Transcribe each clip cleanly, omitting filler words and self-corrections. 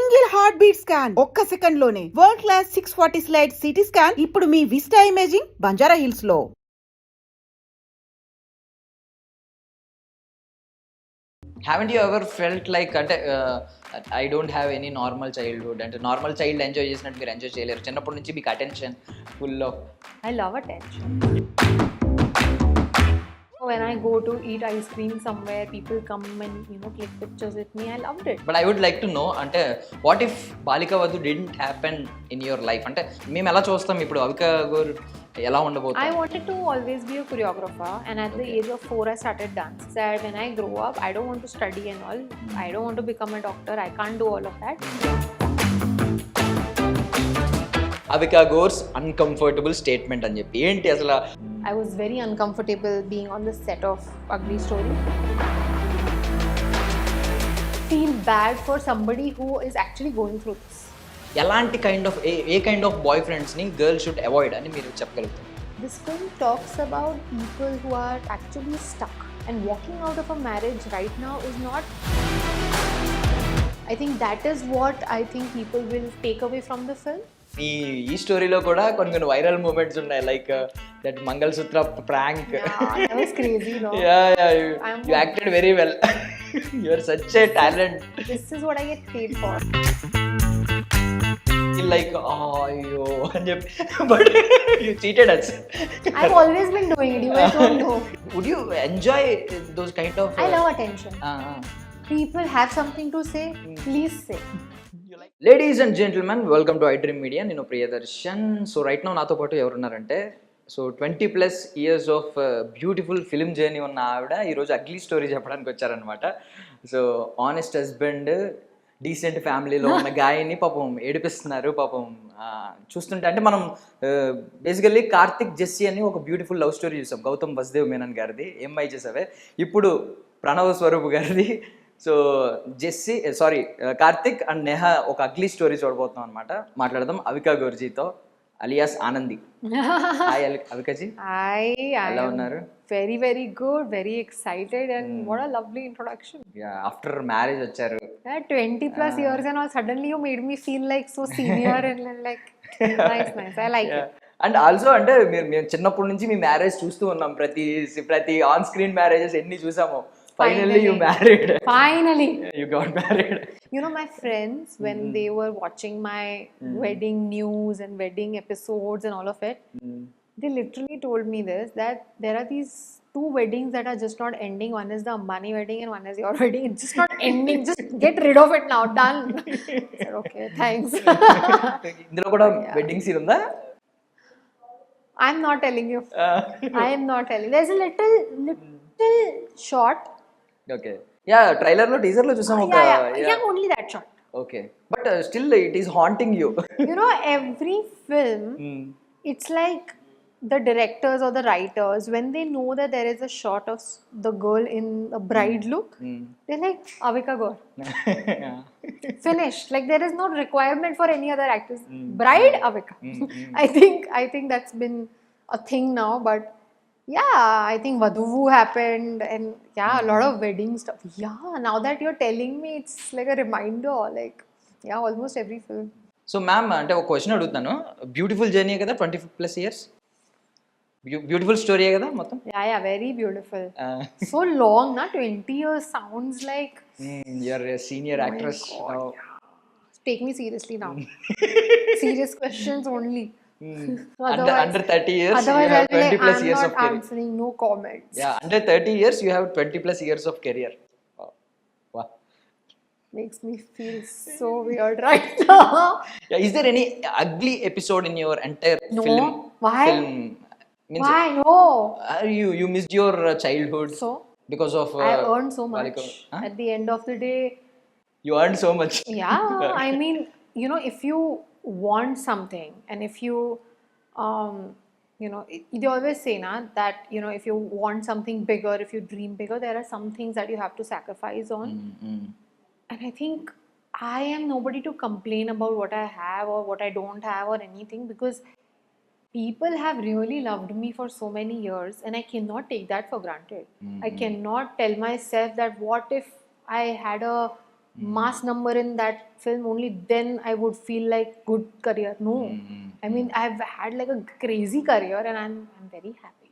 Single heart beat scan ఒక్క second లోనే world class 640 slide CT scan ఇప్పుడు మీ vista imaging Banjara hills లో. Haven't you ever felt like I don't have any normal childhood అంటే normal child enjoy చేసినట్టు మీరు enjoy చేయలేరు? చిన్నప్పటి నుంచి మీకు attention full of. I love attention. When I go to eat ice cream somewhere, people come and click pictures with me. I loved it. But I would like to know అంటే what if Balika Vadhu didn't happen in your life? అంటే మేము ఎలా చూస్తాం ఇప్పుడు అవికా గోర్ ఎలా ఉండబోతుంది? I wanted to always be a choreographer, and at the age of 4 I started dance. Said when I grow up I don't want to study and all. I don't want to become a doctor. I can't do all of that. Avika Gor's uncomfortable statement అని చెప్పి ఏంటి అసలు? I was very uncomfortable being on the set of Ugly Story. Feel bad for somebody who is actually going through this. ఎలాంటి kind of a kind of boy ఫ్రెండ్స్ని girl should avoid అని మీరు చెప్పగలుగుతారు? This film talks about people who are actually stuck, and walking out of a marriage right now is not. I think that is what I think people will take away from the film. ఈ స్టోరీలో కూడా కొన్ని viral moments ఉన్నాయి, like that mangalsutra prank. That was crazy, no? You acted very well. You are such a talent. This is what I get paid for. Like అయ్యో అని చెప్పి but you cheated us. I've always been doing it. You guys don't know. Would you enjoy those kind of I love attention. People have something to say, please say. Ladies and gentlemen, welcome to iDream media. నేను Priyadarshan. So right now నాతో పాటు ఎవరున్నారంటే, so 20+ years of beautiful film journey ఉన్న ఆవిడ ఈరోజు ugly story చెప్పడానికి వచ్చారనమాట. So honest husband, decent ఫ్యామిలీలో ఉన్న గాయని పాపం ఏడిపిస్తున్నారు. పాపం చూస్తుంటే అంటే మనం బేసికల్లీ కార్తిక్ జెస్సీ అని ఒక బ్యూటిఫుల్ లవ్ స్టోరీ చూసాం, గౌతమ్ వసుదేవ్ మేనన్ గారిది, ఏమ్ఐ చేసావే. ఇప్పుడు ప్రణవ్ స్వరూప్ గారిది. So Jessie Karthik and Neha ఒక అగ్లీ స్టోరీ చూడబోతున్నాం అనమాట. మాట్లాడదాం Avika గోర్జీతో, alias Anandi. Hi అవికాజీ. Hi, ఎలా ఉన్నారు? very very good, very excited, and what a lovely introduction. After marriage వచ్చారు. 20+ years and all, suddenly you made me feel like so senior and like nice. I like it. And also అంటే మేము చిన్నప్పటి నుంచి మీ marriage చూస్తూ ఉన్నాం, ప్రతి on screen marriages ఎన్ని చూసామో. Finally you married. Finally you got married. My friends, when they were watching my wedding news and wedding episodes and all of it, they literally told me this, that there are these 2 weddings that are just not ending. One is the Ambani wedding and one is your wedding. It's just not ending. Just get rid of it now. Done. I said, okay, thanks. ఇందులో కూడా wedding scene ఉందా? I'm not telling you. I am not telling. There's a little short. Okay. Yeah, trailer lo teaser lo chusam oka. Yeah, only that shot. Okay. But still it is haunting you. Every film, it's like the directors or the writers, when they know that there is a shot of the girl in a bride look, they're like, Avika Gor. Finished. Like there is no requirement for any other actors. Bride, Avika. I think that's been a thing now, but yeah, I think Vaduvu happened, and a lot of wedding stuff. Yeah, now that you're telling me, it's like a reminder, like almost every film. So ma'am, అంటే ఒక question అడుగుతాను. Beautiful journey కదా 20+ years? Beautiful story కదా మొత్తం? Yeah, very beautiful. So long, na 20 years sounds like you're a senior actress now. Take me seriously now. Serious questions only. Under 30 years you have 20+ years of career. Answering, no comments. Yeah, under 30 years you have 20+ years of career. Wow. Makes me feel so weird right now. Yeah, is there any ugly episode in your entire film? Why? Means why? No. You missed your childhood. So? Because of I earned so much. At the end of the day. You earned so much. Yeah, I mean, if you want something, and if you they always say that if you want something bigger, if you dream bigger, there are some things that you have to sacrifice on. And I think I am nobody to complain about what I have or what I don't have or anything, because people have really loved me for so many years, and I cannot take that for granted. I cannot tell myself that what if I had a mass number in that film, only then I would feel like good career. No, I mean I've had like a crazy career and I'm very happy.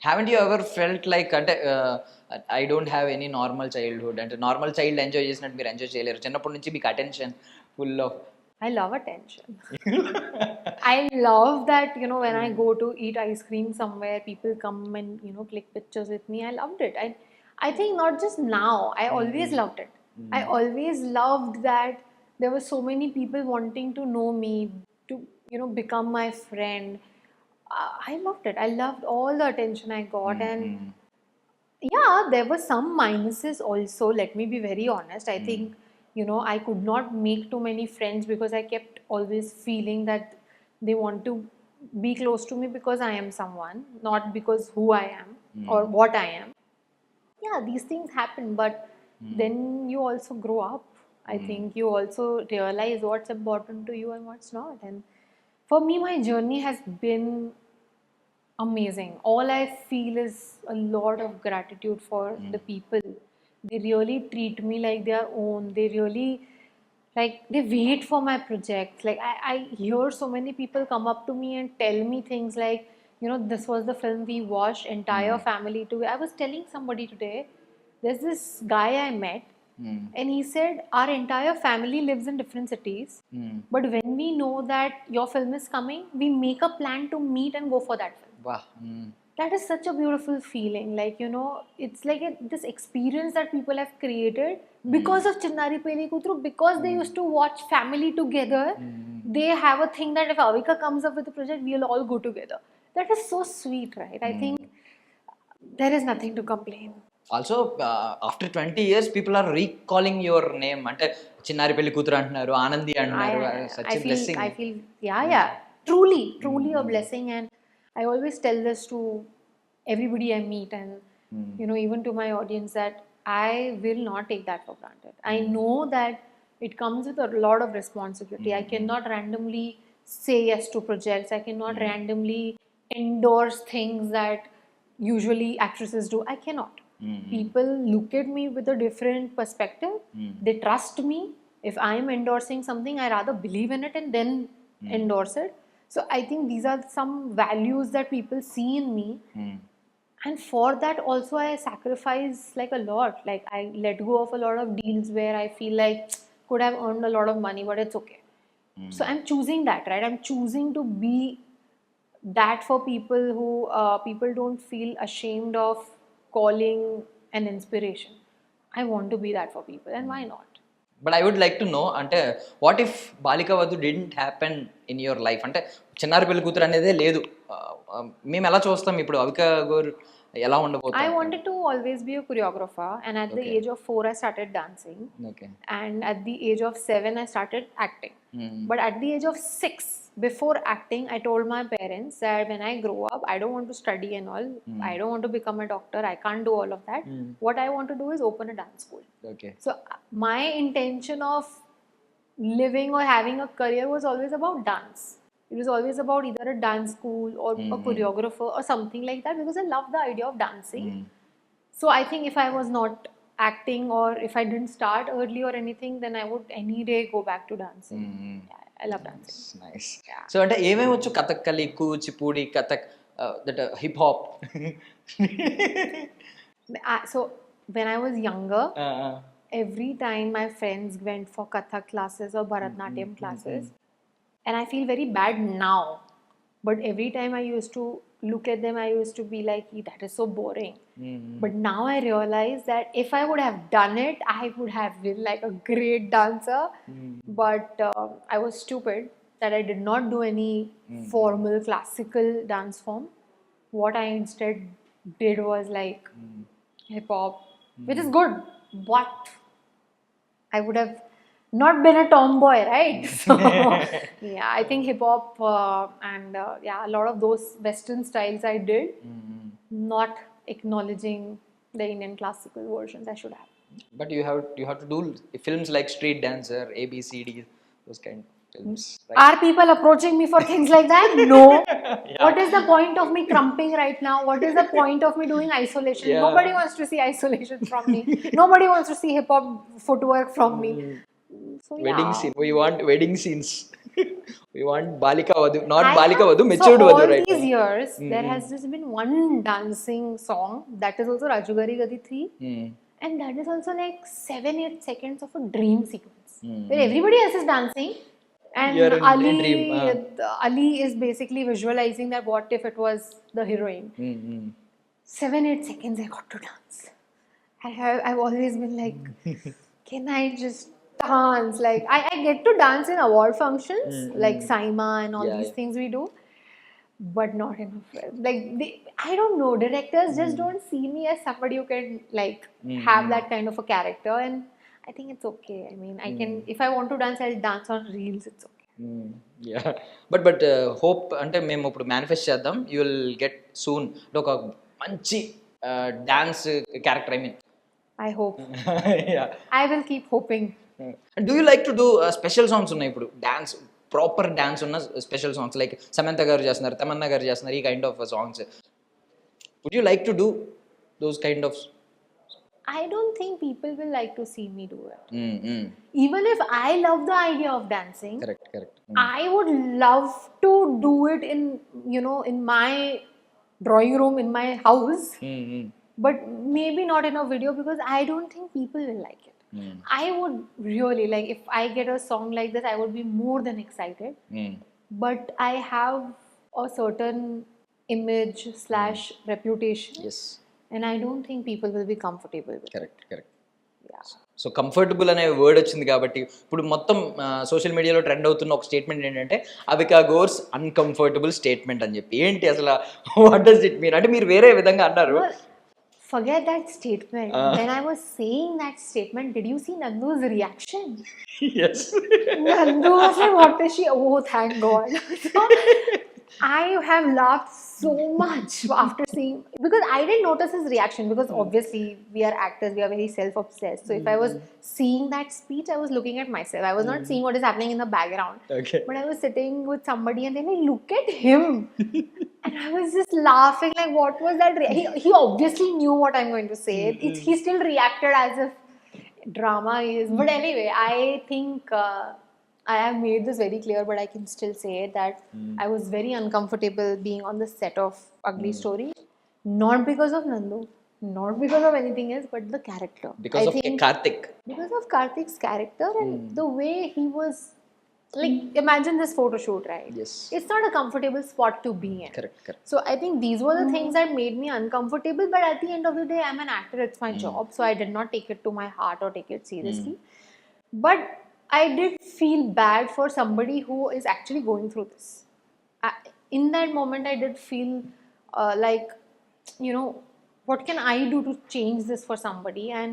Haven't you ever felt like అంటే I don't have any normal childhood అంటే normal child enjoy చేసినట్టు మీరు enjoy చేయలేరు చిన్నప్పటి నుంచి మీకు attention full of I love attention. I love that, you know, when I go to eat ice cream somewhere, people come and, you know, click pictures with me. I loved it. I think not just now, I always loved it. I always loved that there were so many people wanting to know me, to, you know, become my friend. I loved it. I loved all the attention I got. And yeah, there were some minuses also. Let me be very honest. I think, you know, I could not make too many friends because I kept always feeling that they want to be close to me because I am someone, not because who I am or what I am. Yeah, these things happen, but then you also grow up. I think you also realize what's important to you and what's not. And for me, my journey has been amazing. All I feel is a lot of gratitude for the people. They really treat me like their own. They really, like, they wait for my projects. Like, I hear so many people come up to me and tell me things like, you know, this was the film we watched, entire family to. I was telling somebody today, there's this guy I met, and he said, our entire family lives in different cities. But when we know that your film is coming, we make a plan to meet and go for that film. వా That is such a beautiful feeling. Like, you know, it's like this experience that people have created because of Chinnari Peli Kutru, because they used to watch family together. They have a thing that if Avika comes up with a project, we'll all go together. That is so sweet, right? I think there is nothing to complain. Also after 20 years people are recalling your name అంటే చిన్నారి పెళ్లి కూతురు అంటున్నారు ఆనంది అంటున్నారు such a blessing I feel, yeah, truly a blessing. And I always tell this to everybody I meet, and you know, even to my audience, that I will not take that for granted. I know that it comes with a lot of responsibility. I cannot randomly say yes to projects. I cannot randomly endorse things that usually actresses do. I cannot. People look at me with a different perspective. They trust me. If I'm endorsing something, I rather believe in it and then endorse it. So I think these are some values that people see in me. And for that also I sacrifice like a lot. Like I let go of a lot of deals where I feel like could have earned a lot of money, but it's okay. So I'm choosing that, right? I'm choosing to be that for people who people don't feel ashamed of calling an inspiration. I want to be that for people, and why not? But I would like to know అంటే what if Balika Vadhu didn't happen in your life అంటే చిన్నారి పెళ్లి కూతురు అనేదే లేదు మేము ఎలా చూస్తాం ఇప్పుడు అవిక గోర్ ఎలా ఉండబోతుంది I wanted to always be a choreographer, and at the age of 4 I started dancing, okay and at the age of 7 I started acting. But at the age of 6, before acting, I told my parents that when I grow up, I don't want to study and all. I don't want to become a doctor. I can't do all of that. What I want to do is open a dance school. Okay So my intention of living or having a career was always about dance. It was always about either a dance school or a choreographer or something like that, because I love the idea of dancing. So I think if I was not acting or if I didn't start early or anything, then I would any day go back to dancing. Yeah, I love dancing. Nice so అంటే ఏమేమి వచ్చు Kathakali Kuchipudi Kathak that hip hop So when I was younger, every time my friends went for Kathak classes or Bharatnatyam classes, and I feel very bad now, but every time I used to look at them, I used to be like, that is so boring. But now I realize that if I would have done it, I would have been like a great dancer. But I was stupid that I did not do any formal classical dance form. What I instead did was like hip hop, which is good, but I would have not been a tomboy, right? So yeah, I think hip hop and yeah, a lot of those Western styles I did, not acknowledging the Indian classical versions. I should have. But you have to do films like street dancer ABCD those kind films, right? Are people approaching me for things like that? No. What is the point of me crumping right now? What is the point of me doing isolation? Yeah. Nobody wants to see isolation from me. Nobody wants to see hip hop footwork from me. So Wedding yeah. scene. We want wedding scenes. We want Balika Vadu, not I Balika have, Vadu, so matured all Vadu, right? these years, there Mm-hmm. has just been one dancing song that is also Rajugari Gadi 3. And that is also like 7-8 seconds of a dream sequence where everybody else is dancing and You're in Ali, dream. Ali is basically visualizing that what if it was the heroine. 7-8 seconds I got to dance. I've always been like, can I just dance? Like I get to dance in award functions like Saima and all Yeah, these yeah. things we do, but not enough. Like I don't know, directors just don't see me as somebody who can like have that kind of a character, and I think it's okay. I mean, I can, if I want to dance, I'll dance on reels. It's okay. Yeah but hope అంటే మేము ఇప్పుడు manifest చేద్దాం, you will get soon ఒక మంచి dance character, I mean. I hope. Yeah. I will keep hoping. Do you like to do special songs ఉన్నాయి ఇప్పుడు, dance proper dance ఉన్న special songs like Samantha garu చేస్తున్నారు, తమన్నా గారు చేస్తున్నారు, ఈ kind of songs. Would you like to do those kind of? I don't think people will like to see me do it. Even if I love the idea of dancing, correct correct. I would love to do it in, in my drawing room in my house, but maybe not in a video because I don't think people will like it. I would really like, if I get a song like this, I would be more than excited. But I have a certain image / reputation, yes. and I don't think people will be comfortable with it. Correct correct. Yeah. So comfortable అనే word వచ్చింది కాబట్టి ఇప్పుడు మొత్తం social మీడియాలో trend అవుతున్న ఒక statement ఏంటంటే Avika Gor's uncomfortable statement అని చెప్పి. ఏంటి అసలు, వాట్ డస్ ఇట్ మీన్? అంటే మీరు వేరే విధంగా అన్నారు. Well, forget that statement. When I was saying that statement, did you see Nandu's reaction? Yes. Nandu was like, what is she? Oh, thank God. So, I have laughed so much after seeing, because I didn't notice his reaction because obviously we are actors, we are very self-obsessed. So if I was seeing that speech, I was looking at myself. I was not seeing what is happening in the background. Okay. But I was sitting with somebody and they're like, look at him. And I was just laughing like, what was that? He obviously knew what I'm going to say. He still reacted as if drama is. But anyway, I think I have made this very clear, but I can still say it that I was very uncomfortable being on the set of Ugly Story, not because of Nandu, not because of anything else, but the character. Because I of think Karthik. because of Karthik's character and the way he was. Like, imagine this photo shoot, right? Yes. It's not a comfortable spot to be in. Correct, correct. So I think these were the things that made me uncomfortable. But at the end of the day, I'm an actor. It's my job. So I did not take it to my heart or take it seriously. But I did feel bad for somebody who is actually going through this. In that moment, I did feel like, what can I do to change this for somebody? And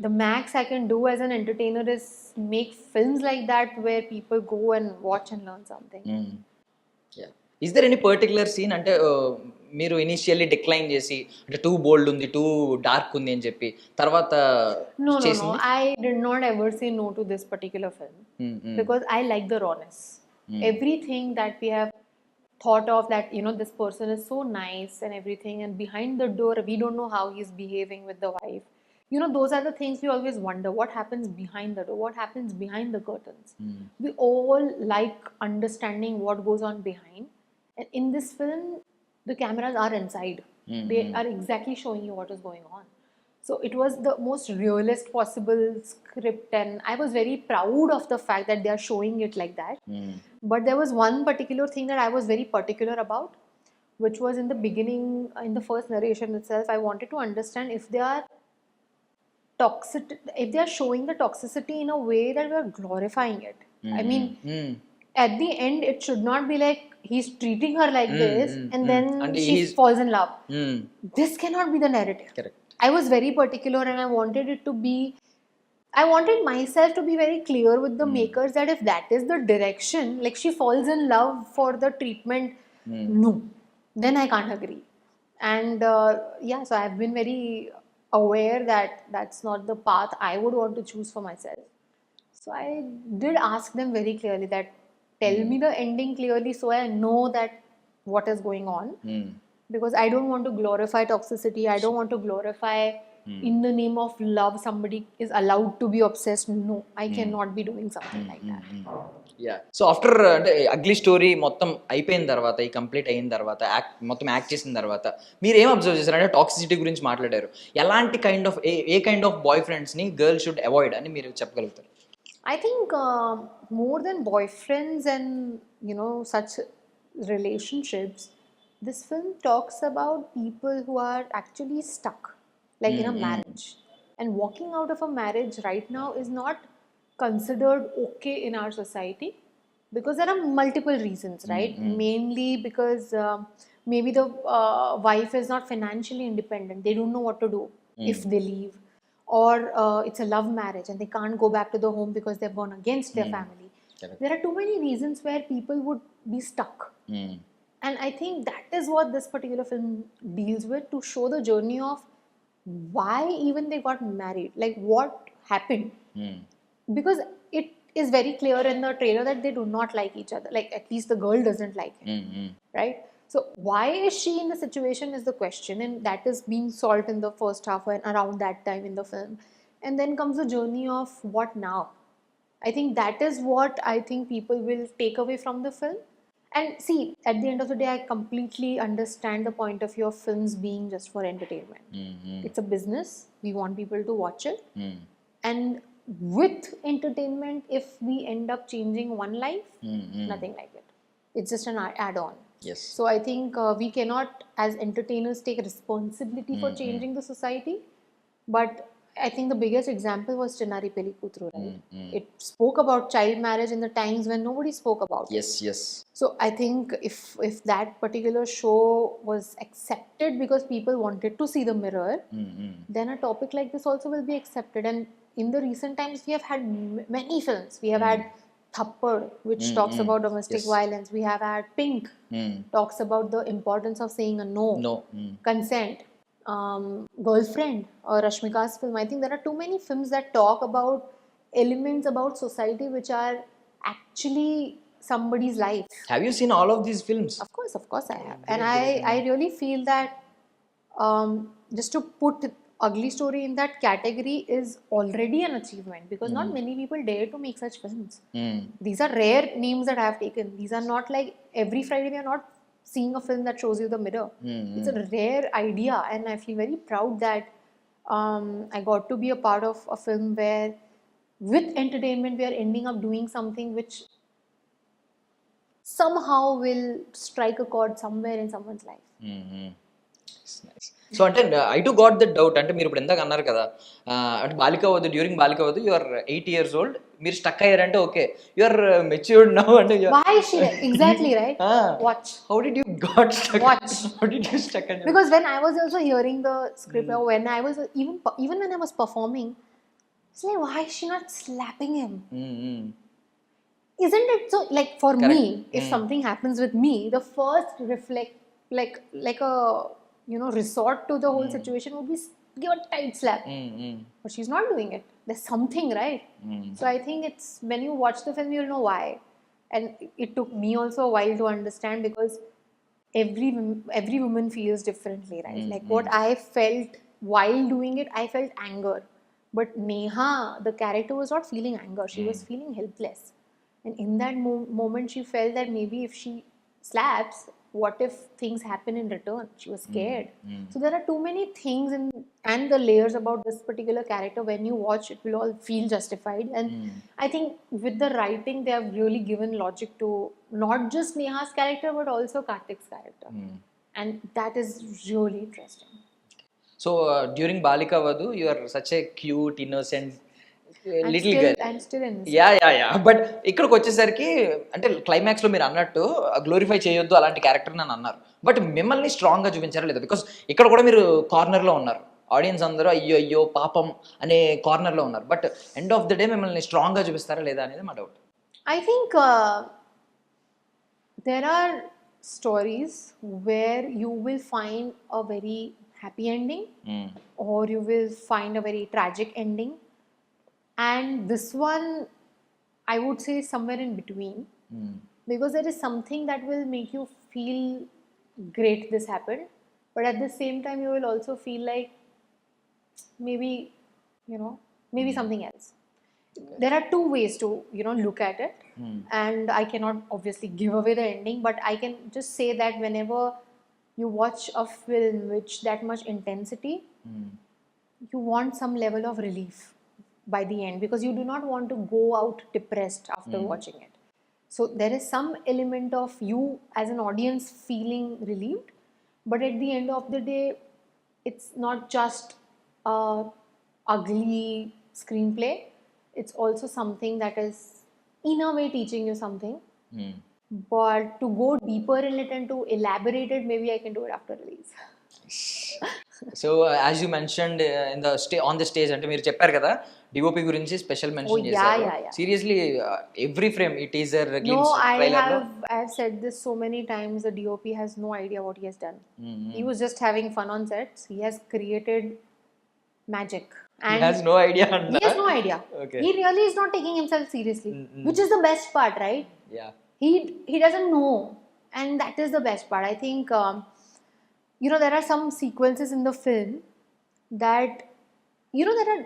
the max I can do as an entertainer is make films like that where people go and watch and learn something. Is there any particular scene అంటే మీరు initially decline చేసి అంటే two బోల్డ్ ఉంది, two dark ఉంది అని చెప్పి తర్వాత No. I did not ever say no to this particular film because I like the rawness. Everything that we have thought of that, this person is so nice and everything, and behind the door, we don't know how he's behaving with the wife. Those are the things we always wonder. What happens behind the door? What happens behind the curtains? We all like understanding what goes on behind. And in this film, the cameras are inside. They are exactly showing you what is going on. So it was the most realist possible script, and I was very proud of the fact that they are showing it like that. But there was one particular thing that I was very particular about, which was in the beginning, in the first narration itself. I wanted to understand if they are if they are showing the toxicity in a way that we are glorifying it. I mean, at the end, it should not be like he's treating her like this and then she falls in love. This cannot be the narrative. Correct. I was very particular and I wanted it to be, I wanted myself to be very clear with the makers that if that is the direction, like she falls in love for the treatment, no, then I can't agree. And so I've been very aware that that's not the path I would want to choose for myself. So I did ask them very clearly that tell me the ending clearly so I know that what is going on. Because I don't want to glorify toxicity. I don't want to glorify in the name of love somebody is allowed to be obsessed. No, I cannot be doing something like that. Yeah so after అంటే ugly story మొత్తం అయిపోయిన తర్వాత ఈ complete అయిన తర్వాత మొత్తం act చేసిన తర్వాత మీరు ఏం అబ్జర్వ్ చేశారు అంటే టాక్సిసిటీ గురించి మాట్లాడారు ఎలాంటి kind of a kind of boy ఫ్రెండ్స్ని గర్ల్ షుడ్ అవాయిడ్ అని మీరు చెప్పగలుగుతారు I think more than boyfriends and such relationships, this film talks about people who are actually stuck, like in a marriage. And walking out of a marriage right now is not considered okay in our society because there are multiple reasons, right? Mainly because maybe the wife is not financially independent. They don't know what to do if they leave. Or it's a love marriage and they can't go back to the home because they've gone against their family. Correct. There are too many reasons where people would be stuck. And I think that is what this particular film deals with, to show the journey of why even they got married, like what happened. Because it is very clear in the trailer that they do not like each other, like at least the girl doesn't like him, right? So why is she in the situation is the question, and that is being solved in the first half and around that time in the film. And then comes the journey of what now. I think that is what I think people will take away from the film. And see, at the end of the day, I completely understand the point of view of films being just for entertainment. It's a business. We want people to watch it. And with entertainment, if we end up changing one life, nothing like it. It's just an add-on. Yes. So I think we cannot, as entertainers, take responsibility for changing the society. But I think the biggest example was Chinnari Peli Kutru, right? It spoke about child marriage in the times when nobody spoke about it. yes So I think if that particular show was accepted because people wanted to see the mirror, then a topic like this also will be accepted. And in the recent times, we have had many films. We have had Thappad, which talks about domestic violence. We have had Pink, talks about the importance of saying a no. Consent. Girlfriend, or Rashmika's film. I think there are too many films that talk about elements about society which are actually somebody's life. Have you seen all of these films Of course I have. And I really feel that just to put Ugly Story in that category is already an achievement, because not many people dare to make such films. These are rare names that I have taken. These are not like every Friday we are not seeing a film that shows you the mirror. It's a rare idea, and I feel very proud that I got to be a part of a film where with entertainment we are ending up doing something which somehow will strike a chord somewhere in someone's life. So అంటే I too got that doubt అంటే మీరు ఇప్పుడు ఎందాక అన్నారు కదా అంటే బాలిక వద్దు డ్యూరింగ్ బాలిక వద్దు యు ఆర్ 8 years old మీరు స్టక్ అయ్యారంటే okay you are matured now అంటే Why is she exactly right? Watch. How did you got stuck Watch. How did you stuck Because when I was also hearing the script, or when I was even when I was performing, it's like, why is she not slapping him? Isn't it so? Like for Correct. me, if something happens with me, the first reflect like a resort to the whole situation would be give a tight slap. But she's not doing it. There's something, right? So I think it's when you watch the film, you'll know why. And it took me also a while to understand, because every woman feels differently, right? Like what I felt while doing it, I felt anger. But Neha, the character, was not feeling anger. She was feeling helpless. And in that moment, she felt that maybe if she slaps, what if things happen in return? She was scared. So there are too many things and the layers about this particular character. When you watch, it will all feel justified. And I think with the writing, they have really given logic to not just Neha's character, but also Karthik's character. And that is really interesting. So during Balika Vadhu you are such a cute innocent little girl I'm still in this. Yeah but ఇక్కడికి వచ్చేసరికి అంటే climax లో మీరు అన్నట్టు glorify చేయొద్దు అలాంటి character అని అన్నారు, బట్ మిమ్మల్ని స్ట్రాంగ్ గా చూపించారా లేదా? బికాస్ ఇక్కడ కూడా మీరు కార్నర్ లో ఉన్నారు, ఆడియన్స్ అందరూ అయ్యో అయ్యో పాపం అనే కార్నర్ లో ఉన్నారు, but end of the day మిమ్మల్ని స్ట్రాంగ్ గా చూపిస్తారా లేదా అనేది మా doubt. I think there are stories where you will find a very happy ending, or you will find a very tragic ending. And this one I would say somewhere in between, because there is something that will make you feel great this happened, but at the same time you will also feel like maybe, maybe something else. There are two ways to look at it, and I cannot obviously give away the ending, but I can just say that whenever you watch a film with that much intensity, you want some level of relief by the end, because you do not want to go out depressed after watching it. So there is some element of you as an audience feeling relieved, but at the end of the day, it's not just a ugly screenplay. It's also something that is in a way teaching you something. But to go deeper in it and to elaborate it, maybe I can do it after release. So as you mentioned in the on the stage, అంటే మీరు చెప్పారు కదా DOP గురించి special mention చేశారు. Seriously every frame ఈ teaser glimpse trailer లో I have said this so many times. The DOP has no idea what he has done. He was just having fun on sets. He has created magic. And he has no idea. He has no idea. Okay. He really is not taking himself seriously, which is the best part, right? Yeah. He doesn't know, and that is the best part. I think there are some sequences in the film that there are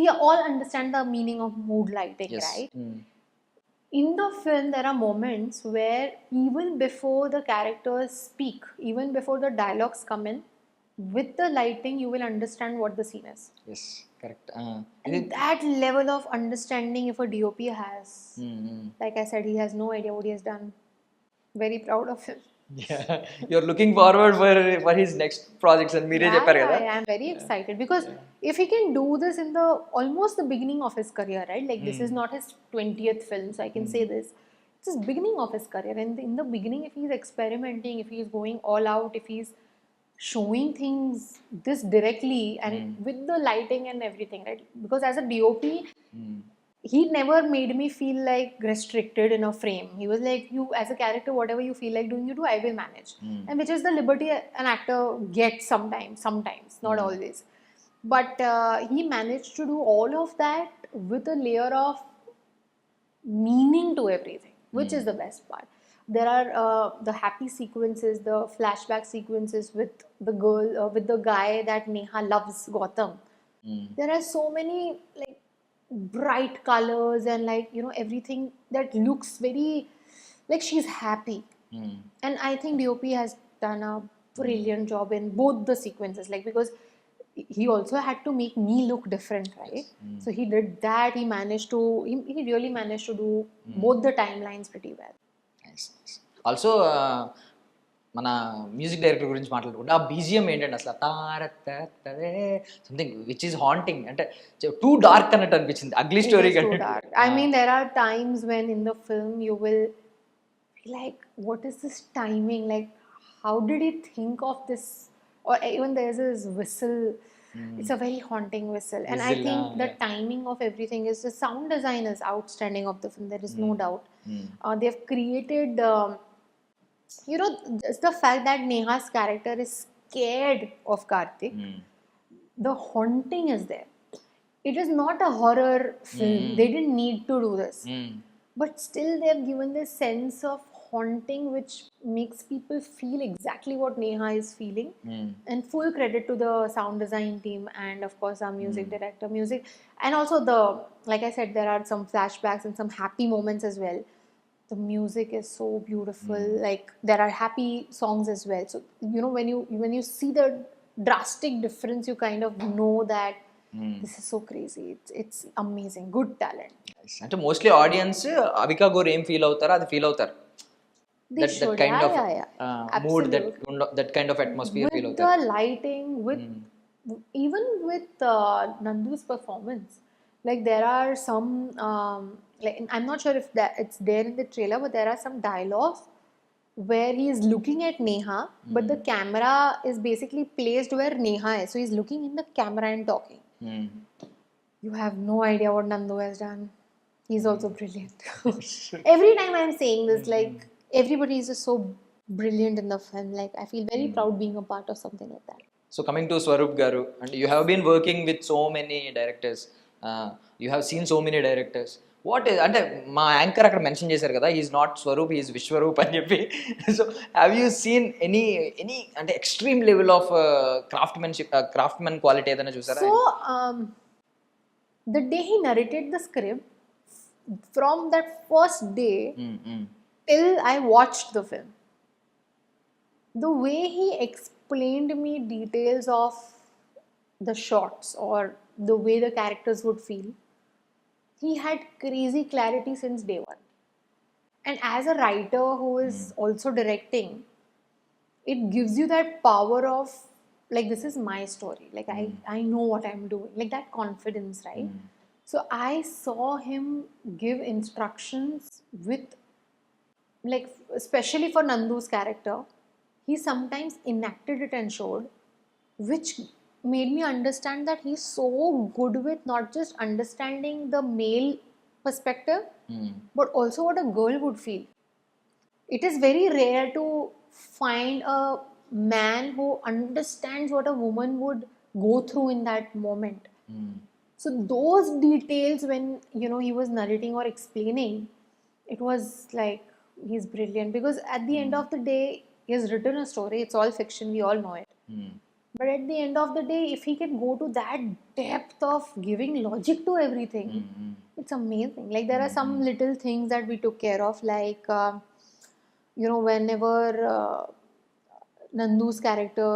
we all understand the meaning of mood lighting, yes. Right? In the film, there are moments where even before the characters speak, even before the dialogues come in, with the lighting, you will understand what the scene is. Yes, correct. And that level of understanding, if a DOP has, like I said, he has no idea what he has done. Very proud of him. Yeah, you're looking forward for his next projects, and mere chepparu kada. I am very excited, because if he can do this in the almost the beginning of his career, right? Like this is not his 20th film, so I can say this. It's his beginning of his career, and in the beginning, if he's experimenting, if he's going all out, if he's showing things this directly and with the lighting and everything, right? Because as a DOP, he never made me feel like restricted in a frame. He was like, you as a character, whatever you feel like doing, you do, I will manage. And which is the liberty an actor gets sometimes, not always. But he managed to do all of that with a layer of meaning to everything, which is the best part. There are the happy sequences, the flashback sequences with the girl, with the guy that Neha loves, Gautam. There are so many like bright colors and like everything that looks very like she's happy. And I think DOP has done a brilliant job in both the sequences, like because he also had to make me look different, right? So he did that. He really managed to do both the timelines pretty well. Also మన music director గురించి మాట్లాడుకుంటే ఆ BGM ఏంటంటే అసలు తారత్తే something which is haunting, అంటే two dark అన్నట్టు అనిపించింది ugly story కంటే. I mean, there are times when in the film you will be like, what is this timing, like how did he think of this? Or even there's this whistle. It's a very haunting whistle, and I think the timing of everything is, the sound design is outstanding of the film, there is no doubt. They've created just the fact that Neha's character is scared of Karthik. The haunting is there. It is not a horror film. They didn't need to do this, but still they've given this sense of haunting which makes people feel exactly what Neha is feeling. And full credit to the sound design team and of course our music director, and also like I said, there are some flashbacks and some happy moments as well. The music is so beautiful. Like there are happy songs as well, so when you see the drastic difference, you kind of know that this is so crazy. It's amazing, good talent. అంటే mostly audience Avika Gor ఏం feel అవుతారో అది feel అవుతారు. That kind of mood, that kind of atmosphere feel with the lighting, with even with Nandu's performance. Like there are some like I'm not sure if that it's there in the trailer, but there are some dialogues where he is looking at Neha, but the camera is basically placed where Neha is, so he's looking in the camera and talking. You have no idea what Nandu has done. He's also brilliant. Every time I'm saying this, like everybody is just so brilliant in the film. Like I feel very proud being a part of something like that. So coming to Swaroop garu, and you have been working with so many directors, you have seen so many directors. What అంటే మా anchor అక్కడ mention చేశారు కదా, is not Swaroop, is Vishwaroop అని చెప్పి. So have you seen any అంటే extreme level of craftsmen quality ఏదైనా చూసారా? So, the day he narrated the script, from that first day till I watched the film, the way he explained me details of the shots or the way the characters would feel, he had crazy clarity since day one. And as a writer who is also directing, it gives you that power of like, this is my story, like I know what I'm doing, like that confidence, right? So I saw him give instructions with, like, especially for Nandu's character, he sometimes enacted it and showed, which made me understand that he's so good with not just understanding the male perspective, but also what a girl would feel. It is very rare to find a man who understands what a woman would go through in that moment. So those details, when he was narrating or explaining, it was like, he's brilliant, because at the end of the day, he has written a story. It's all fiction, we all know it. But at the end of the day, if he can go to that depth of giving logic to everything, it's amazing. Like, there are some little things that we took care of, like whenever Nandu's character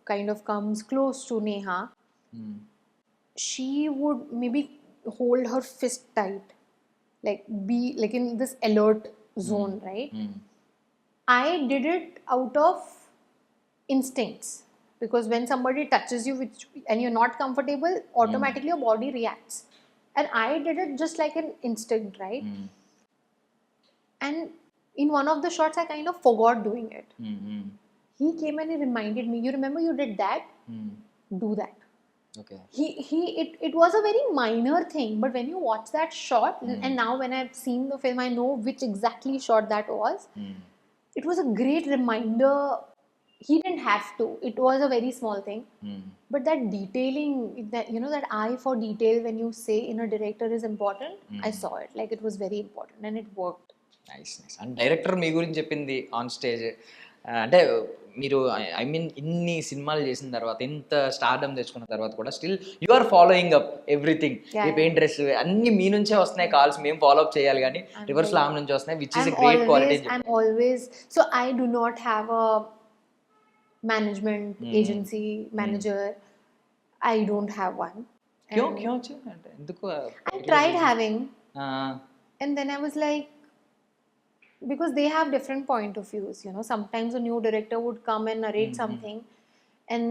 kind of comes close to Neha, she would maybe hold her fist tight, like be like in this alert zone, right? I did it out of instincts, because when somebody touches you and you're not comfortable, automatically your body reacts, and I did it just like an instinct, right? And in one of the shots, I kind of forgot doing it. He came and he reminded me, you remember you did that? Do that. Okay. It was a very minor thing, but when you watch that shot, and now when I've seen the film, I know which exactly shot that was. It was a great reminder. He didn't have to. It was a very small thing. But that detailing, that that eye for detail, when you say in a director, is important. I saw it. Like, it was very important and it worked. Nice nice. And director మీ గురించి చెప్పింది on stage, అంటే మీరు I mean ఇన్ని సినిమాలు చేసిన తర్వాత, ఇంత స్టార్డమ్ తెచ్చుకున్న తర్వాత కూడా still you are following up everything. ఈ పెయింట్ డ్రెస్ అన్ని మీ నుంచే వస్తున్నాయి, కాల్స్ మేము ఫాలో అప్ చేయాలి, కానీ రివర్స్ లో ఆమె నుంచి వస్తున్నాయి, which is a great quality. I'm always, so I do not have a management agency manager. I don't have one. క్యూ అంటే ఎందుకు? I tried having, and then I was like, because they have different point of views, sometimes a new director would come and narrate something, and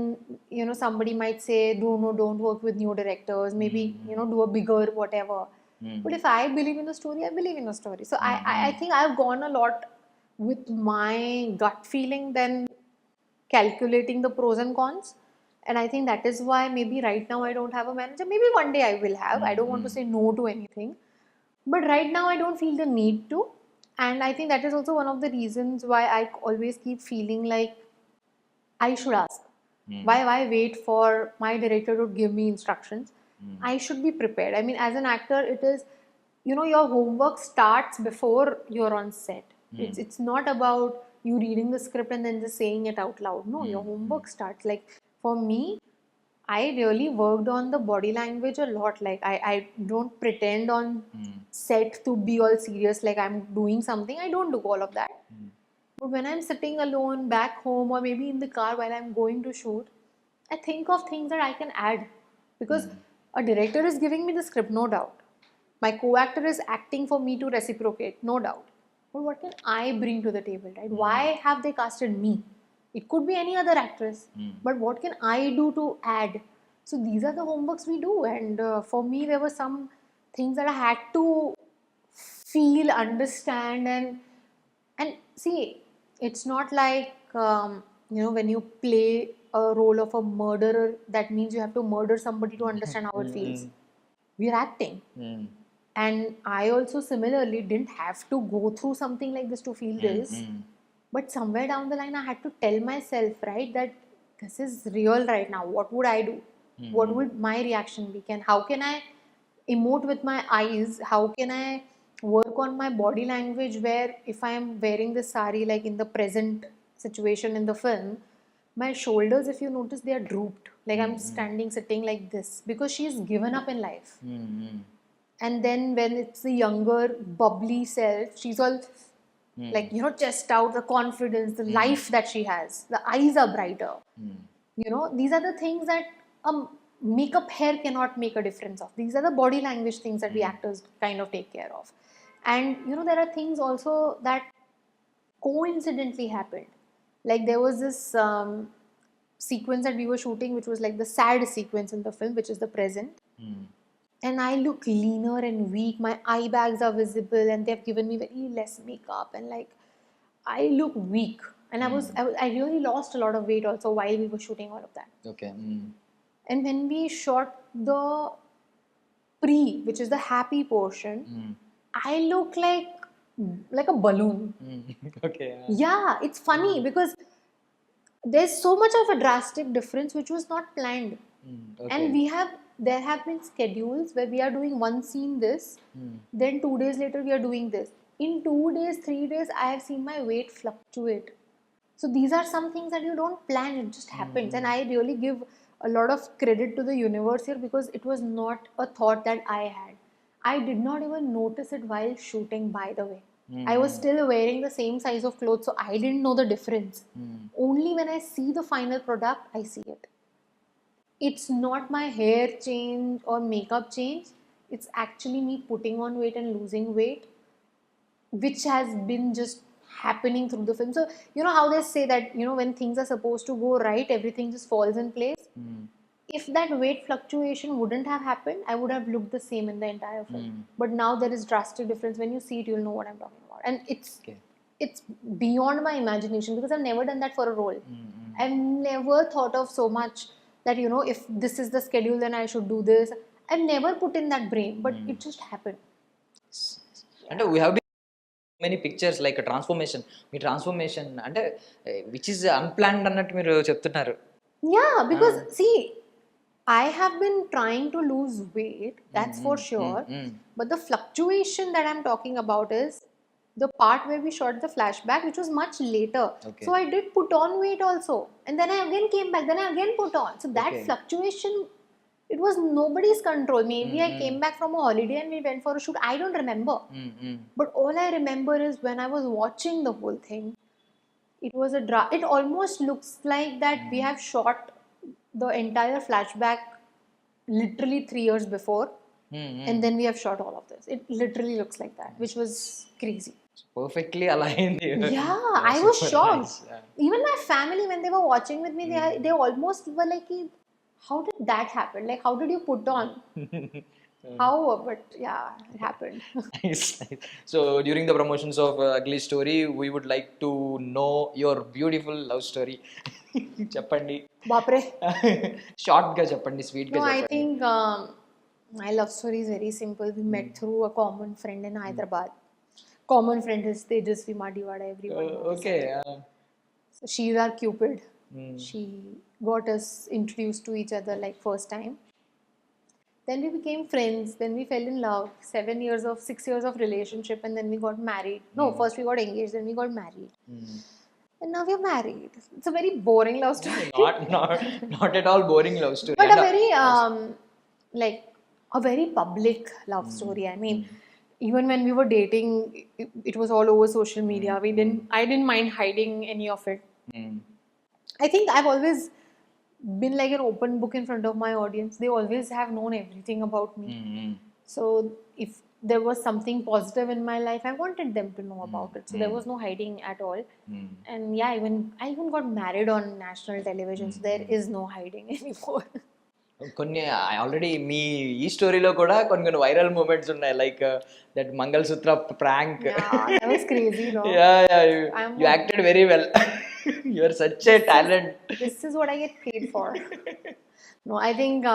somebody might say, don't work with new directors, maybe do a bigger whatever. But if I believe in the story, I believe in the story. So I think I've gone a lot with my gut feeling than calculating the pros and cons. And I think that is why maybe right now I don't have a manager. Maybe one day I will have. I don't want to say no to anything, but right now I don't feel the need to. And I think that is also one of the reasons why I always keep feeling like I should ask. Why wait for my director to give me instructions? I should be prepared. I mean, as an actor, it is, your homework starts before you're on set. It's not about you reading the script and then just saying it out loud. No, your homework starts. Like, for me, I really worked on the body language a lot. Like, I don't pretend on set to be all serious, like I'm doing something. I don't do all of that. But when I'm sitting alone back home, or maybe in the car while I'm going to shoot, I think of things that I can add. Because a director is giving me the script, no doubt. My co-actor is acting for me to reciprocate, no doubt. But what can I bring to the table, right? Why have they casted me? It could be any other actress, but what can I do to add? So these are the homeworks we do, and for me, there were some things that I had to feel, understand, and see. It's not like when you play a role of a murderer, that means you have to murder somebody to understand how it feels. We're acting. And I also similarly didn't have to go through something like this to feel this. But somewhere down the line, I had to tell myself, right, that this is real right now. What would I do? What would my reaction be? How can I emote with my eyes? How can I work on my body language where if I am wearing this sari like in the present situation in the film, my shoulders, if you notice, they are drooped. Like I'm standing, sitting like this because she's given up in life. And then when it's the younger, bubbly self, she's all like, chest out, the confidence, the life that she has. The eyes are brighter. These are the things that makeup hair cannot make a difference of. These are the body language things that we actors kind of take care of. And, there are things also that coincidentally happened. Like there was this sequence that we were shooting, which was like the sad sequence in the film, which is the present. And I look leaner and weak. My eye bags are visible, and they've given me very less makeup, and like I look weak. And I really lost a lot of weight also while we were shooting all of that. Okay. And when we shot the pre, which is the happy portion, I look like a balloon. Okay. Yeah, it's funny because there's so much of a drastic difference which was not planned. Okay. And there have been schedules where we are doing one scene this, then 2 days later we are doing this. In 2 days, 3 days, I have seen my weight fluctuate. So these are some things that you don't plan, it just happens. And I really give a lot of credit to the universe here because it was not a thought that I had. I did not even notice it while shooting, by the way. I was still wearing the same size of clothes, so I didn't know the difference. Only when I see the final product, I see it. It's not my hair change or makeup change. It's actually me putting on weight and losing weight, which has been just happening through the film. So, how they say that, when things are supposed to go right, everything just falls in place. If that weight fluctuation wouldn't have happened, I would have looked the same in the entire film. But now there is drastic difference. When you see it, you'll know what I'm talking about. And it's beyond my imagination because I've never done that for a role. I've never thought of so much that, if this is the schedule, then I should do this. I've never put in that brain, but it just happened. And we have been many pictures like a transformation. Me transformation అంటే which is unplanned అన్నట్టు మీరు చెప్తున్నారు. Yeah, because see, I have been trying to lose weight, that's for sure. But the fluctuation that I'm talking about is the part where we shot the flashback, which was much later. Okay. So I did put on weight also. And then I again came back, then I again put on. So that fluctuation, it was nobody's control. Maybe I came back from a holiday and we went for a shoot. I don't remember. But all I remember is when I was watching the whole thing, it was it almost looks like that we have shot the entire flashback literally 3 years before. And then we have shot all of this. It literally looks like that, which was crazy. Perfectly అలా అయింది. Yeah, I was shocked. Even my family, when they were watching with me, they almost were like, how did that happen? Like, how did you put on? How? But yeah, it happened. Nice. So during the promotions of Ugly Story, we would like to know your beautiful love story. చెప్పండి. Bapre. Short గా చెప్పండి, sweet గా No, I చెప్పండి. think my love story is very simple. We met through a common friend in Hyderabad. Common friend is Tejasvi Madiwada, everyone knows. Okay. So she's our Cupid. She got us introduced to each other like first time. Then we became friends. Then we fell in love. 6 years of relationship, and then we got married. No, first we got engaged, then we got married. And now we're married. It's a very boring love story. Not at all boring love story. But a very like a very public love story. I mean, even when we were dating, it was all over social media. I didn't mind hiding any of it. I think I've always been like an open book in front of my audience. They always have known everything about me. So if there was something positive in my life, I wanted them to know about it. So there was no hiding at all. And yeah, I even got married on national television. So there is no hiding anymore. కొన్ని already మీ ఈ స్టోరీలో కూడా కొన్ని viral moments ఉన్నాయి, like that mangalsutra prank. Yeah, that was crazy, no? You acted very well. You are such a talent. This is what I get paid for. No, I think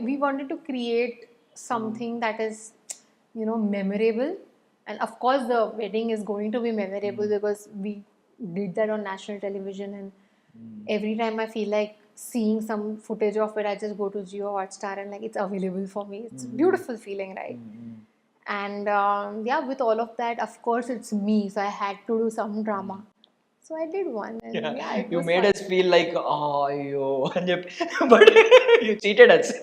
we wanted to create something that is, memorable. And of course the wedding is going to be memorable because we did that on national television, and every time I feel like seeing some footage of it, I just go to Jio Hotstar and like it's available for me. It's a beautiful feeling, right? And yeah, with all of that, of course, it's me. So I had to do some drama. So I did one, and yeah, it You was made fun. us feel like, oh, yo, but you cheated us.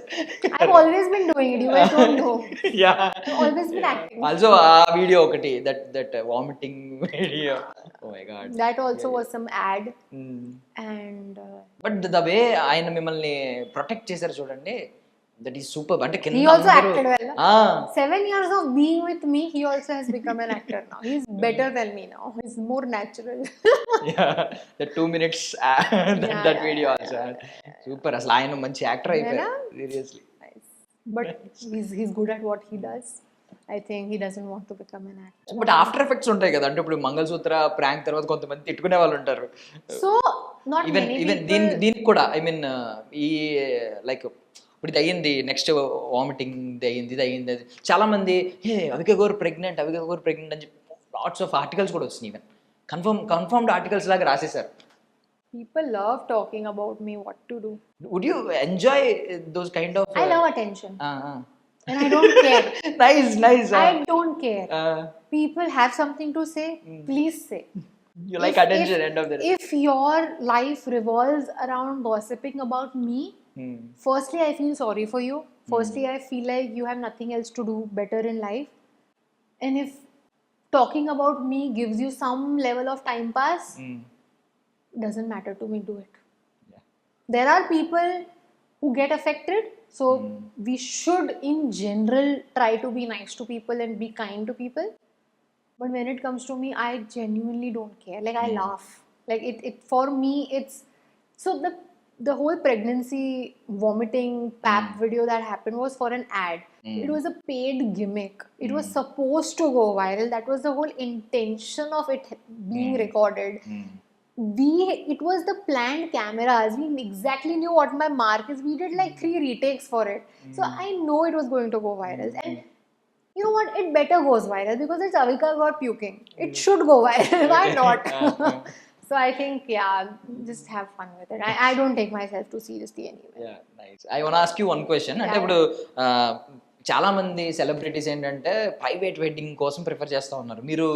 I've always been doing it. You guys don't know. Yeah. I've always been acting. Also, video okati, that vomiting video. Oh my god. That also was some ad, Mm. and but the way ఆయన మిమ్మల్ని protect చేశారు చూడండి, that is super. అంటే he కింద also అందరూ acted well. 7 years of being with me, he also has become an actor now. He's better than me now. He's more natural. The 2 minutes that video also super. అసలు ఆయన మంచి actor అయిపోయారు seriously. Nice. But he's good at what he does. I think he doesn't want to become an actor. But after effects ఉంటాయి కదా, అంటే ఇప్పుడు mangalsutra prank తర్వాత కొంతమంది తిట్టుకునే వాళ్ళు ఉంటారు. So not even many even people. దీనికి కూడా ఐ మీన్ ఈ లైక్ ఇప్పుడు ఇది అయ్యింది, నెక్స్ట్ వామిటింగ్ ఇది అయ్యింది అది చాలా మంది అవిక గోర్ ప్రెగ్నెంట్ అని చెప్పి లాట్స్ ఆఫ్ ఆర్టికల్స్ కూడా వచ్చినాయి. ఈవెన్ కన్ఫర్మ్డ్ ఆర్టికల్స్ లాగా రాసేసారు. People love talking about me, what to do. Would you enjoy those kind of I love attention. And I don't care. Nice I don't care. People have something to say, please say. You like attention end of the If your life revolves around gossiping about me, firstly, I feel sorry for you. Firstly, I feel like you have nothing else to do better in life. And if talking about me gives you some level of time pass, doesn't matter to me, do it. There are people who get affected, so we should in general try to be nice to people and be kind to people. But when it comes to me, I genuinely don't care. Like I laugh. Like it for me, it's so the whole pregnancy vomiting pap video that happened was for an ad. It was a paid gimmick. It was supposed to go viral. That was the whole intention of it being recorded. It was the planned cameras. We exactly knew what my mark is. We did like 3 retakes for it. So I know it was going to go viral. And you know what? It better goes viral because it's Avika Gor puking. It should go viral. Why not? So I think, yeah, just have fun with it. I don't take myself too seriously anyway. Nice. I want ask you one question. అంటే ఇప్పుడు చాలా మంది celebrities ఏంటంటే private wedding కోసం prefer చేస్తూ ఉన్నారు. మీరు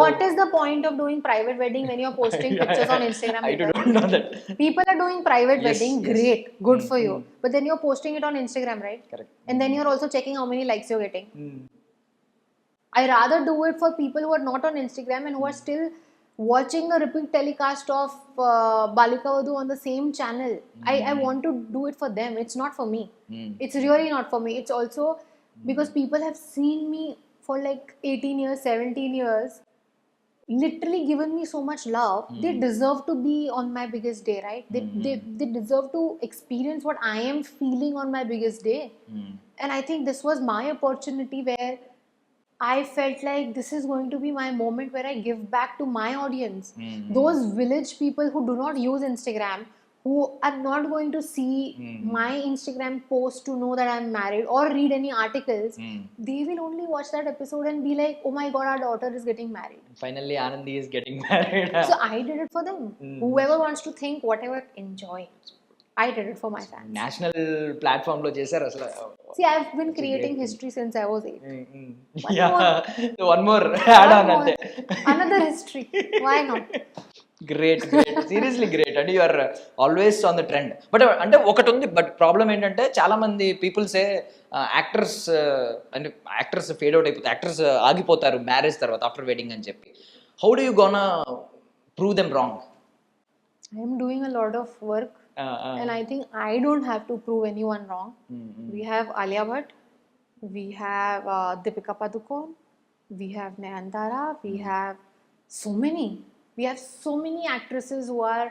What is the point of doing private wedding when you're posting pictures on Instagram? I don't know that. People are doing private Yes, wedding, yes. great, good for you. But then you're posting it on Instagram, right? Correct. And then you're also checking how many likes you're getting. I rather do it for people who are not on Instagram and who are still watching a repeat telecast of Balika Vadu on the same channel. I want to do it for them. It's not for me. It's really not for me. It's also because people have seen me for like 18 years, 17 years, literally given me so much love. They deserve to be on my biggest day, right? They deserve to experience what I am feeling on my biggest day. And I think this was my opportunity where I felt like this is going to be my moment where I give back to my audience. Those village people who do not use Instagram, who are not going to see my Instagram post to know that I'm married or read any articles, they will only watch that episode and be like, oh my god, our daughter is getting married. Finally Anandi is getting married. So I did it for them. Whoever wants to think whatever, enjoy. I did it for my fans. National platform లో చేశారు అసలు. See, I've been creating history since I was 8. One more add on అంతే. Another history. Why not? Great seriously great. అంటే you're always on the trend. But అంటే ఒకటి ఉంది, but problem ఏంటంటే చాలా మంది పీపుల్సే యాక్టర్స్ అంటే యాక్టర్స్ ఫేడ్ అవుట్ అయిపోతారు, యాక్టర్స్ ఆగిపోతారు మ్యారేజ్ తర్వాత ఆఫ్టర్ వెడ్డింగ్ అని చెప్పి. How do you gonna prove them wrong? I am doing a lot of work. And I think I don't have to prove anyone wrong. We have Alia Bhatt, we have Deepika Padukone, we have Nayanthara, we have so many. We have so many actresses who are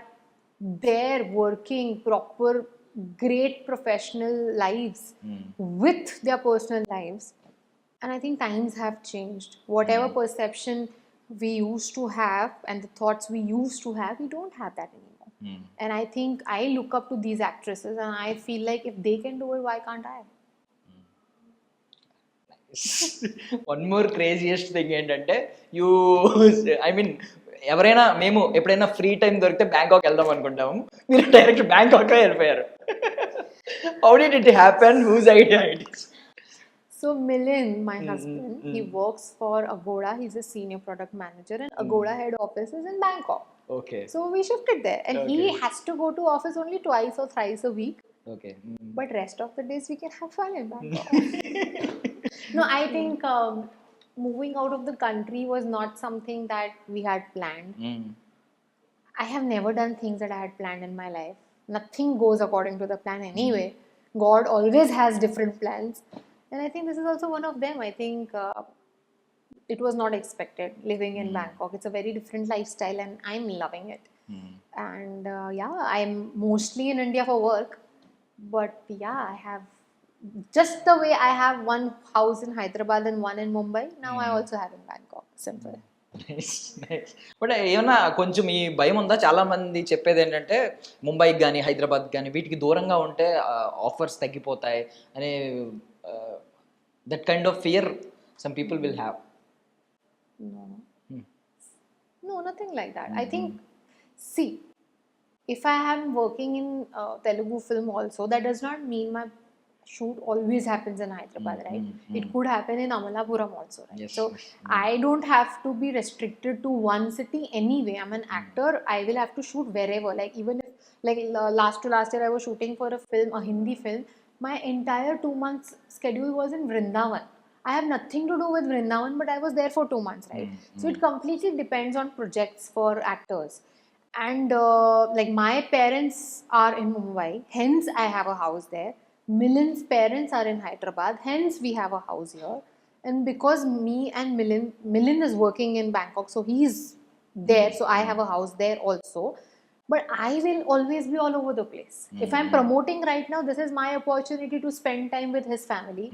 there working proper, great professional lives with their personal lives. And I think times have changed. Whatever perception we used to have and the thoughts we used to have, we don't have that anymore. And I think I look up to these actresses and I feel like if they can do it, why can't I? One more craziest thing ఏంటంటే I mean ఎవరైనా మేము ఎప్పుడైనా free time దొరికితే Bangkok వెళ్దాం అనుకుంటాము, మీరు direct Bangkok వెళ్ళిపోయారు. How did it happen, whose idea it is? So Milind, my husband, he works for Agoda. He's a senior product manager, and Agoda head office is in Bangkok. Okay So we shifted there, and he Okay. has to go to office only twice or thrice a week. Okay But rest of the days we can have fun in Bangkok. No, I think moving out of the country was not something that we had planned. I have never done things that I had planned in my life. Nothing goes according to the plan anyway. God always has different plans. And I think this is also one of them. I think it was not expected living in Bangkok. It's a very different lifestyle and I'm loving it. And yeah, I'm mostly in India for work. But yeah, I have just the way I have one house in Hyderabad and one in Mumbai. Now I also have in Bangkok. Simple. But ఏమన్నా కొంచెం ఈ భయం ఉందా? చాలా మంది చెప్పేది ఏంటంటే ముంబైకి కానీ హైదరాబాద్ కానీ వీటికి దూరంగా ఉంటే ఆఫర్స్ తగ్గిపోతాయి అనే, that kind of fear some people will have. No. No, nothing like that. I think, see, if I am working in Telugu film also, that does not mean my shoot always happens in Hyderabad, right? It could happen in Amalapuram also, right? Yes, So yes. I don't have to be restricted to one city anyway. I'm an actor. I will have to shoot wherever. Like even if, like last year, I was shooting for a film, a Hindi film. My entire 2 months schedule was in Vrindavan. I have nothing to do with Vrindavan, but I was there for 2 months, right? So it completely depends on projects for actors. And like my parents are in Mumbai, hence I have a house there. Milind's parents are in Hyderabad, hence we have a house here. And because me and Milind is working in Bangkok, so he's there, so I have a house there also. But I will always be all over the place. If I'm promoting right now, this is my opportunity to spend time with his family.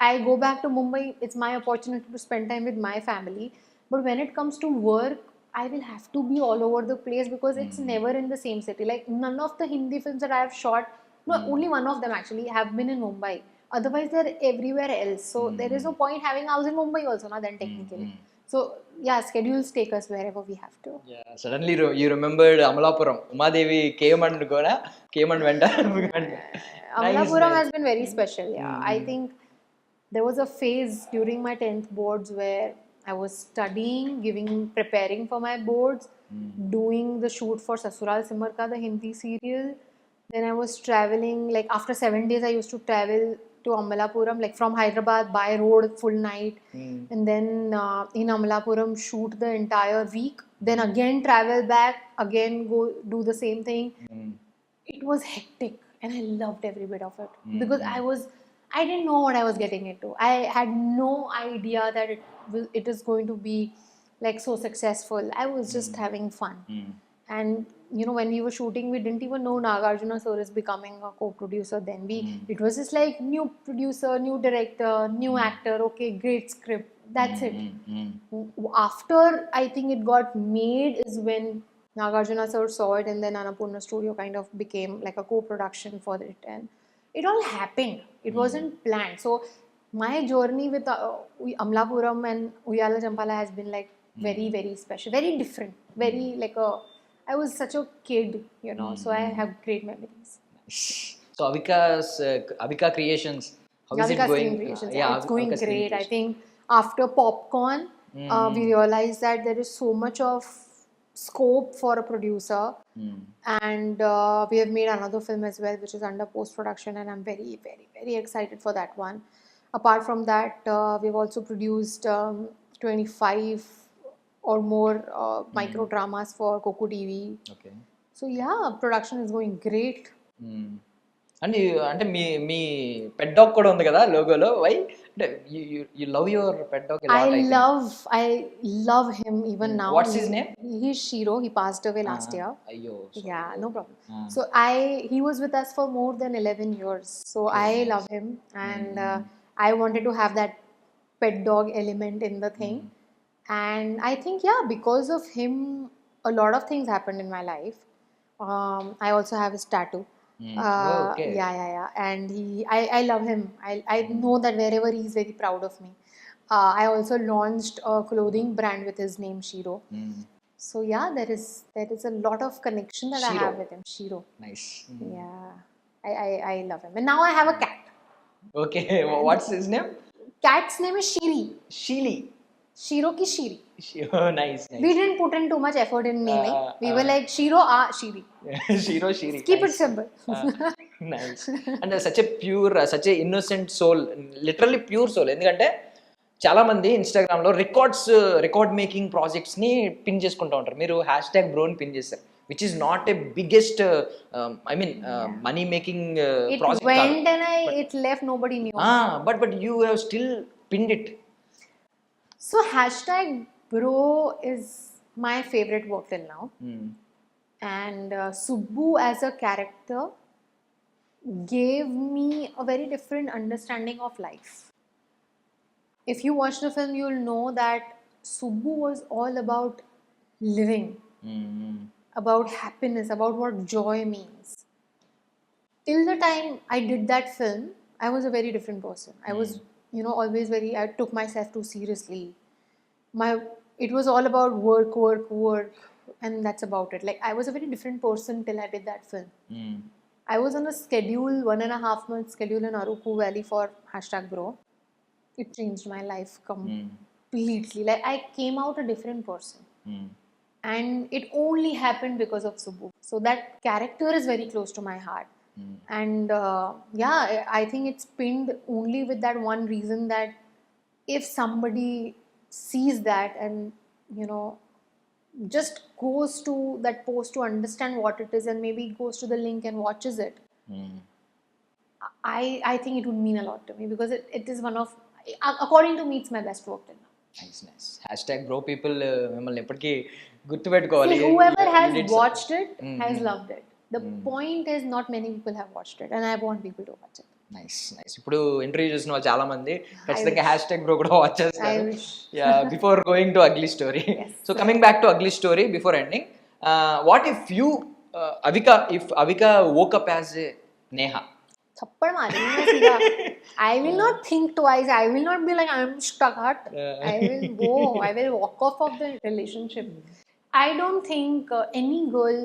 I go back to Mumbai, it's my opportunity to spend time with my family. But when it comes to work, I will have to be all over the place because it's never in the same city. Like none of the Hindi films that I have shot, no, only one of them actually have been in Mumbai. Otherwise, they're everywhere else. So there is no point having a house in Mumbai also, now then technically. So yeah, schedules take us wherever we have to. Suddenly you remembered Amalapuram, Umadevi Cayman కూడా Cayman వెంట. Amalapuram has been very special. Yeah, I think there was a phase during my 10th boards where I was studying, preparing for my boards, doing the shoot for Sasural Simar Ka, the Hindi serial. Then I was traveling, like after 7 days I used to travel to Amalapuram, like from Hyderabad by road full night. And then in Amalapuram shoot the entire week. Then again travel back, again go do the same thing. It was hectic and I loved every bit of it because I didn't know what I was getting into. I had no idea that it is going to be like so successful. I was just having fun. And you know, when we were shooting, we didn't even know Nagarjuna sir is becoming a co-producer. Then it was just like new producer, new director, new actor. Okay, great script. That's it. After I think it got made is when Nagarjuna sir saw it, and then Annapurna Studio kind of became like a co-production for it, and it all happened. It wasn't planned. So my journey with Amalapuram and Uyala Champala has been like very, very special, very different, very like I was such a kid, you know, so I have great memories. So Avika Creations, how is it Avika going? Screen Creations, yeah, it's going Avika Screen great. I Creations. think after Popcorn, we realized that there is so much of scope for a producer, and we have made another film as well, which is under post-production, and I'm very, very, very excited for that one. Apart from that, we've also produced 25 or more micro dramas for Coco TV. Okay. So yeah, production is going great. అంటే మీ pet dog కూడా ఉంది కదా లోగోలో. Why అంటే you love your pet dog a lot, I love him even now. What's his name? He's Shiro. He passed away last year. అయ్యో. Yeah, no problem. So he was with us for more than 11 years. So I love him, and I wanted to have that pet dog element in the thing. And I think, yeah, because of him, a lot of things happened in my life. I also have his tattoo. Okay. Yeah. And I love him. I know that wherever he is very proud of me. I also launched a clothing brand with his name, Shiro. So yeah, there is a lot of connection that I Shiro. have with him. Shiro. Nice. Yeah. I love him. And now I have a cat. Okay, what's his name? Cat's name is Shiri. Sheely. Shiro ki Shiri. Oh, nice, We nice. didn't put in too much effort in naming. We were uh. like Shiro Shiri. Shiro, Shiri. Keep Nice. it simple. Nice. And such a pure, such a innocent soul, literally pure soul. ఎందుకంటే చాలా మంది Instagram లో record making projects ని pin చేసుకుంటూ ఉంటారు. మీరు hash tag బ్రోని pin చేస్తారు, which is not a biggest I mean money making It project went and it left, nobody knew. But you have still pinned it. So hashtag bro is my favorite work till now. And Subbu as a character gave me a very different understanding of life. If you watch the film, you'll know that Subbu was all about living, about happiness, about what joy means. Till the time I did that film, I was a very different person. I was, always I took myself too seriously. It was all about work, and that's about it. Like I was a very different person till I did that film. I was on a schedule, 1.5 month schedule in Aruku Valley for hashtag bro. It changed my life completely. Like I came out a different person. And it only happened because of Subbu. So that character is very close to my heart. And I think it's pinned only with that one reason, that if somebody sees that and just goes to that post to understand what it is, and maybe goes to the link and watches it, I think it would mean a lot to me, because it is one of, according to me, it's my best work till now. Nice. Hash tag bro people మిమ్మల్ని ఎప్పటికీ గుర్తుపెట్టుకోవాలి. See, whoever You has did some- watched it has loved it. The point is, not many people have watched it, and I want people to watch it. Nice. ఇప్పుడు interview చూసిన వాళ్ళు చాలా మంది ఖచ్చితంగా hash tag bro కూడా watch చేస్తారు. I wish. Before going to ugly story. Yes. So coming back to ugly story, before ending, what if you Avika woke up as a Neha? थप्पड़ मारेंगे सीधा. I will not think twice. I will not be like, I'm stuck. I will go. I will walk off of the relationship. I don't think any girl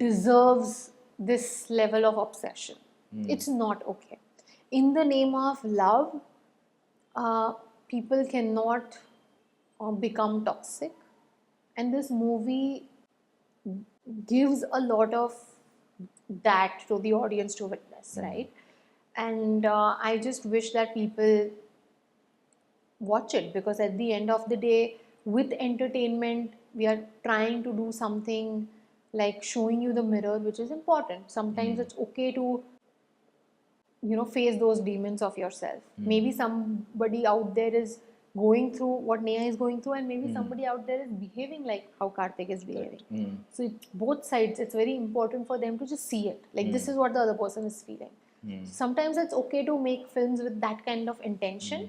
deserves this level of obsession. It's not okay. In the name of love, people cannot become toxic. And this movie gives a lot of that to the audience to witness, right? And I just wish that people watch it, because at the end of the day, with entertainment, we are trying to do something like showing you the mirror, which is important. Sometimes it's okay to face those demons of yourself. Maybe somebody out there is going through what Neha is going through, and maybe somebody out there is behaving like how Karthik is behaving. So it's both sides. It's very important for them to just see it. Like this is what the other person is feeling. Sometimes it's okay to make films with that kind of intention,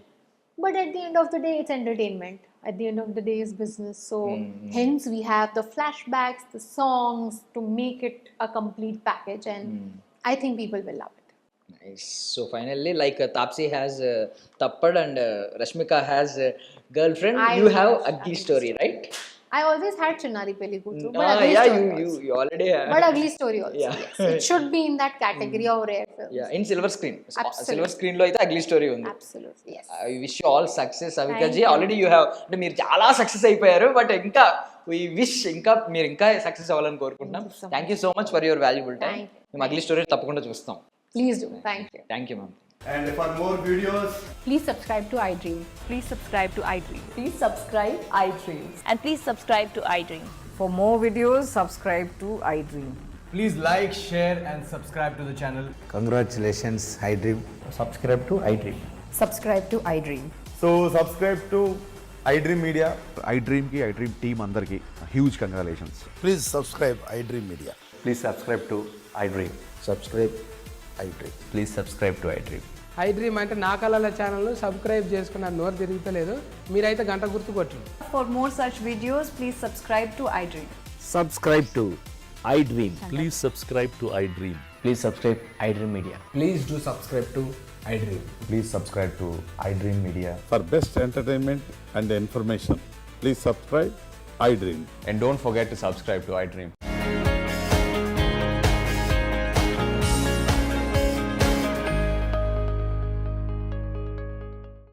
but at the end of the day, it's entertainment. At the end of the day, it's business. So hence we have the flashbacks, the songs, to make it a complete package, and I think people will love it. Nice. So finally, like Tapsi has Tappad and Rashmika has girlfriend, you have Ugly Story, right? I always had Chinnari Peli Kutru, but Ah, Ugly yeah, Story also. you already have. But Ugly Story also. Yeah. Yes. It should be in that category of rare films. Yeah, in silver screen. Absolutely. Silver screen lo aithe Ugly Story undi. Absolutely. Yes. I wish you all success, Avika Thank ji. you. Already you have, అంటే మీరు చాలా success అయిపోయారు, but ఇంకా we wish మీరు ఇంకా success అవ్వాలని కోరుకుంటున్నాం. Thank you so thank you so much for your valuable time. Thank you. మేము అగ్లీ స్టోరీ తప్పకుండా చూస్తాం. Please do. Thank you. Thank you ma'am. And for more videos, Please subscribe to iDream. Please subscribe to iDream. Please subscribe iDream. And please subscribe to iDream. For more videos, subscribe to iDream. please like, share, and subscribe to the channel. Congratulations, iDream. Subscribe to iDream. Subscribe to iDream. So subscribe to iDream Media. iDream ki iDream team andarki huge congratulations. Please subscribe iDream Media. Please subscribe to iDream. Subscribe iDream. Please subscribe to iDream. iDream అంటే నా కళల channel subscribe చేసుకున్న నోరు తిరుగుతలేదు, మీరైతే గంట గుర్తు కొట్టండి. For more such videos, please subscribe to iDream. Subscribe to iDream. Please subscribe to iDream. Please subscribe iDream Media. Please do subscribe to iDream. Please subscribe to iDream Media. For best entertainment and information, please subscribe iDream. And don't forget to subscribe to iDream.